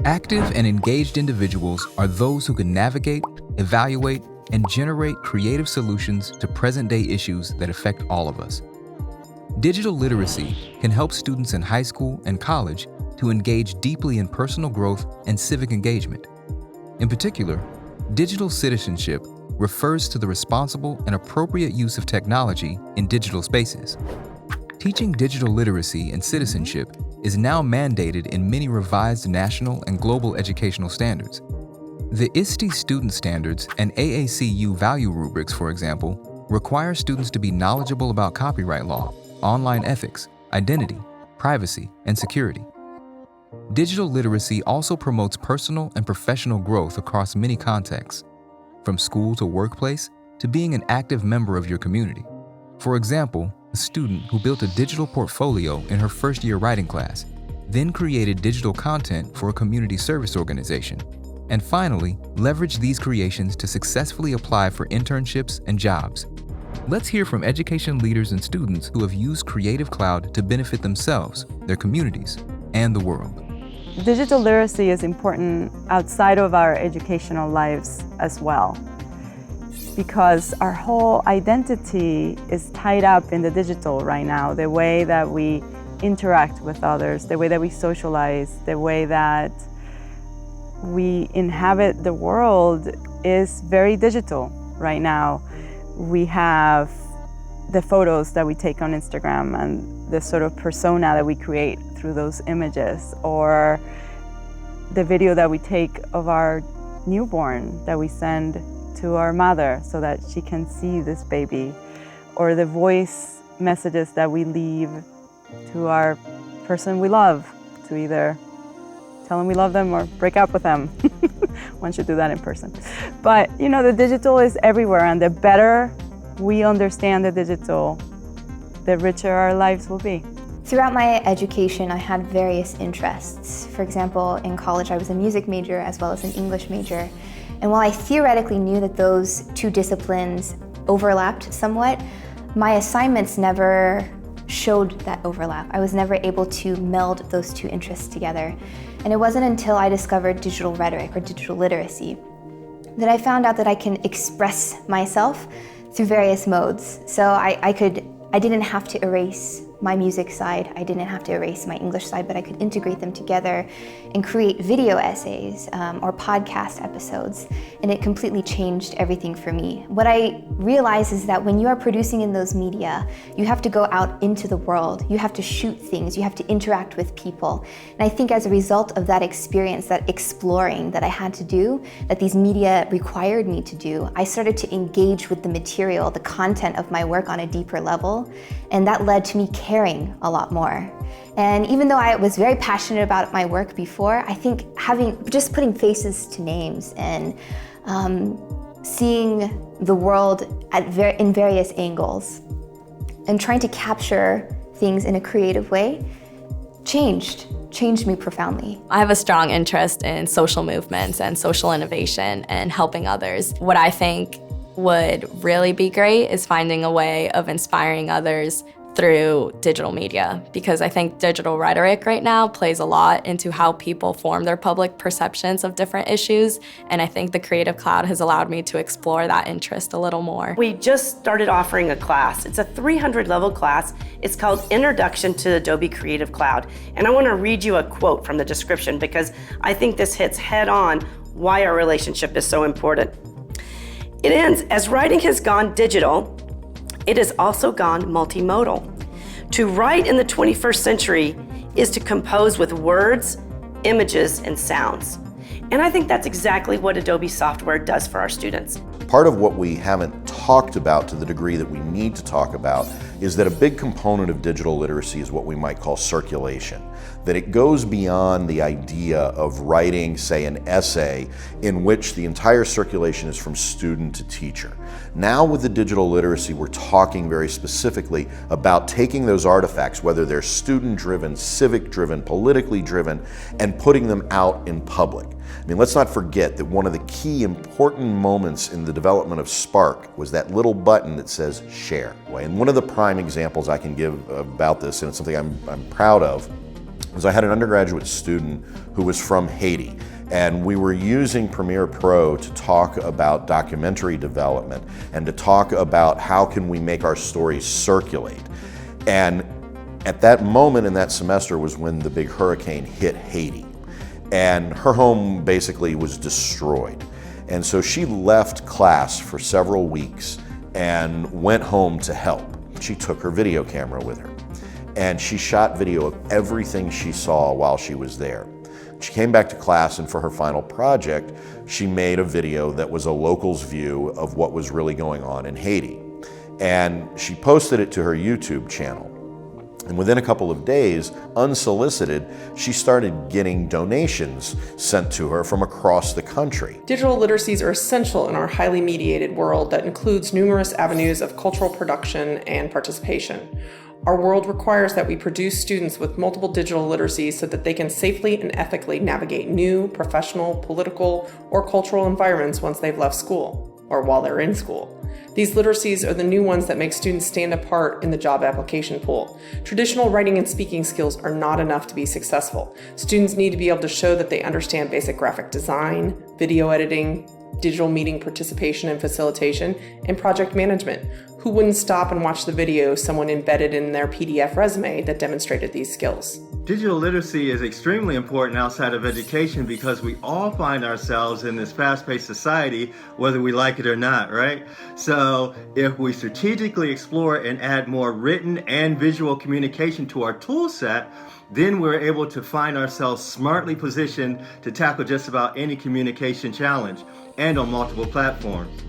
Active and engaged individuals are those who can navigate, evaluate, and generate creative solutions to present-day issues that affect all of us. Digital literacy can help students in high school and college to engage deeply in personal growth and civic engagement. In particular, digital citizenship refers to the responsible and appropriate use of technology in digital spaces. Teaching digital literacy and citizenship is now mandated in many revised national and global educational standards. The ISTE student standards and AACU value rubrics, for example, require students to be knowledgeable about copyright law, online ethics, identity, privacy, and security. Digital literacy also promotes personal and professional growth across many contexts, from school to workplace to being an active member of your community. For example, a student who built a digital portfolio in her first-year writing class, then created digital content for a community service organization, and finally, leveraged these creations to successfully apply for internships and jobs. Let's hear from education leaders and students who have used Creative Cloud to benefit themselves, their communities, and the world. Digital literacy is important outside of our educational lives as well, because our whole identity is tied up in the digital right now. The way that we interact with others, the way that we socialize, the way that we inhabit the world is very digital right now. We have the photos that we take on Instagram and the sort of persona that we create through those images, or the video that we take of our newborn that we send to our mother so that she can see this baby, or the voice messages that we leave to our person we love to either tell them we love them or break up with them. One should do that in person. But you know, the digital is everywhere, and the better we understand the digital, the richer our lives will be. Throughout my education, I had various interests. For example, in college I was a music major as well as an English major. And while I theoretically knew that those two disciplines overlapped somewhat, my assignments never showed that overlap. I was never able to meld those two interests together. And it wasn't until I discovered digital rhetoric or digital literacy that I found out that I can express myself through various modes. So I didn't have to erase my music side, I didn't have to erase my English side, but I could integrate them together and create video essays or podcast episodes, and it completely changed everything for me. What I realized is that when you are producing in those media, you have to go out into the world, you have to shoot things, you have to interact with people. And I think as a result of that experience, that exploring that I had to do, that these media required me to do, I started to engage with the material, the content of my work on a deeper level, and that led to me caring a lot more. And even though I was very passionate about my work before, I think just putting faces to names and seeing the world in various angles and trying to capture things in a creative way changed me profoundly. I have a strong interest in social movements and social innovation and helping others. What I think would really be great is finding a way of inspiring others through digital media, because I think digital rhetoric right now plays a lot into how people form their public perceptions of different issues, and I think the Creative Cloud has allowed me to explore that interest a little more. We just started offering a class. It's a 300-level class. It's called Introduction to Adobe Creative Cloud, and I want to read you a quote from the description because I think this hits head on why our relationship is so important. It ends, as writing has gone digital, it has also gone multimodal. To write in the 21st century is to compose with words, images, and sounds. And I think that's exactly what Adobe software does for our students. Part of what we haven't talked about to the degree that we need to talk about is that a big component of digital literacy is what we might call circulation. That it goes beyond the idea of writing, say, an essay in which the entire circulation is from student to teacher. Now with the digital literacy, we're talking very specifically about taking those artifacts, whether they're student-driven, civic-driven, politically driven, and putting them out in public. I mean, let's not forget that one of the key important moments in the development of Spark was that little button that says share. And one of the prime examples I can give about this, and it's something I'm proud of, was I had an undergraduate student who was from Haiti, and we were using Premiere Pro to talk about documentary development and to talk about how can we make our stories circulate. And at that moment in that semester was when the big hurricane hit Haiti, and her home basically was destroyed. And so she left class for several weeks and went home to help. She took her video camera with her, and she shot video of everything she saw while she was there. She came back to class, and for her final project, she made a video that was a local's view of what was really going on in Haiti. And she posted it to her YouTube channel. And within a couple of days, unsolicited, she started getting donations sent to her from across the country. Digital literacies are essential in our highly mediated world that includes numerous avenues of cultural production and participation. Our world requires that we produce students with multiple digital literacies so that they can safely and ethically navigate new, professional, political, or cultural environments once they've left school, or while they're in school. These literacies are the new ones that make students stand apart in the job application pool. Traditional writing and speaking skills are not enough to be successful. Students need to be able to show that they understand basic graphic design, video editing, digital meeting participation and facilitation, and project management. Who wouldn't stop and watch the video someone embedded in their PDF resume that demonstrated these skills? Digital literacy is extremely important outside of education because we all find ourselves in this fast-paced society, whether we like it or not, right? So if we strategically explore and add more written and visual communication to our tool set, then we're able to find ourselves smartly positioned to tackle just about any communication challenge and on multiple platforms.